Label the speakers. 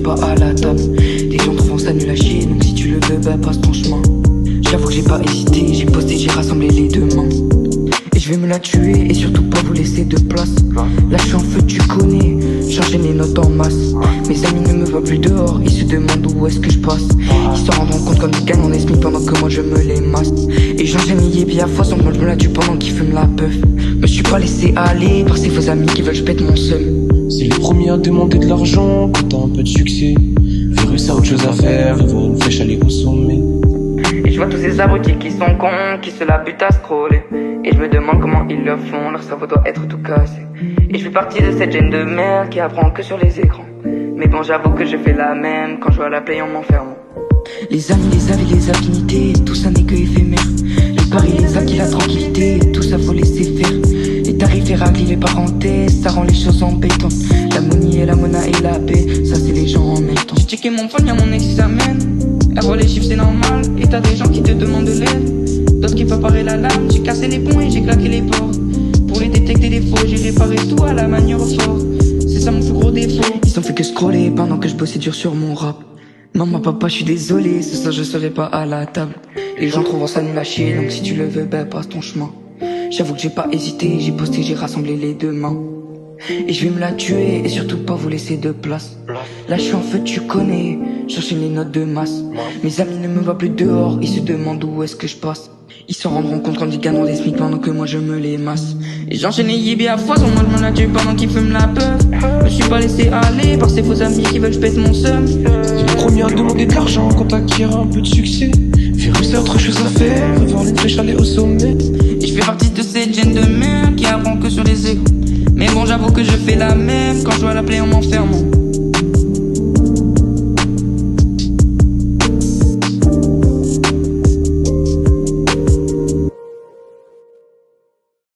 Speaker 1: pas à la table. Les gens trouvent ça nul à chier, donc si tu le veux, bah passe ton chemin. J'avoue que j'ai pas hésité, j'ai posté, j'ai rassemblé les deux mains. Et je vais me la tuer et surtout pas vous laisser de place. Là je suis en feu, tu connais, changer mes notes en masse. Mes amis ne me voient plus dehors, ils se demandent où est-ce que je passe. Ils s'en rendront compte quand ils gagnent en esprit pendant que moi je me les masse. Et j'enchaîne mes yébis à fois, sans moi je me la tue pendant qu'ils fument la puff. Me suis pas laissé aller par ces faux amis qui veulent que je pète mon seum.
Speaker 2: C'est les premiers à demander de l'argent quand t'as un peu de succès. Virus a autre chose à faire, voir une flèche aller au sommet.
Speaker 1: Et je vois tous ces abrutis qui sont cons, qui se la butent à scroller. Et je me demande comment ils le font, leur cerveau doit être tout cassé. Et je fais partie de cette gêne de merde qui apprend que sur les écrans. Mais bon, j'avoue que je fais la même quand je vois la play en m'enfermant. Les amis, les avis, les affinités, tout ça n'est que éphémère. Les paris, les acquis, la tranquillité, tout ça faut laisser faire. Les tarifs, les raclis, les parenthèses, ça rend les choses embêtantes. La monnaie, la monnaie et la paix, ça c'est les gens en même temps. J'ai checké mon phone, y'a mon ex qui s'amène. Elle voit les chiffres, c'est normal. Et t'as des gens qui te demandent de l'aide, d'autres qui préparent la lame. J'ai cassé les ponts et j'ai claqué les portes. Pour les détecter les faux, j'ai réparé tout à la manière forte. C'est ça mon plus gros défaut. Ils ont fait que scroller pendant que je bossais dur sur mon rap. Maman, papa, je suis désolé, ce soir je serai pas à la table. Les gens trouvent ça nul à chier, donc si tu le veux, ben passe ton chemin. J'avoue que j'ai pas hésité, j'ai posté, j'ai rassemblé les deux mains. Et je vais me la tuer et surtout pas vous laisser de place. Là je suis en feu, tu connais, j'enchaîne les notes de masse. Mes amis ne me voient plus dehors, ils se demandent où est-ce que je passe. Ils s'en rendront compte quand ils gagneront des SMIC pendant que moi je me les masse. Et j'enchaîne les yébis à foison, moi je me la tue pendant qu'ils fument la peur. Me suis pas laissé aller par ces faux amis qui veulent que je pète mon seum.
Speaker 2: C'est les premiers à demander de l'argent quand t'acquiers un peu de succès. Virus a autre chose à faire, voir une flèche aller au sommet.
Speaker 1: Et je fais partie de cette gêne de merde qui apprend que sur les écrans. Mais bon, j'avoue que je fais la même quand je vois la play en m'enfermant.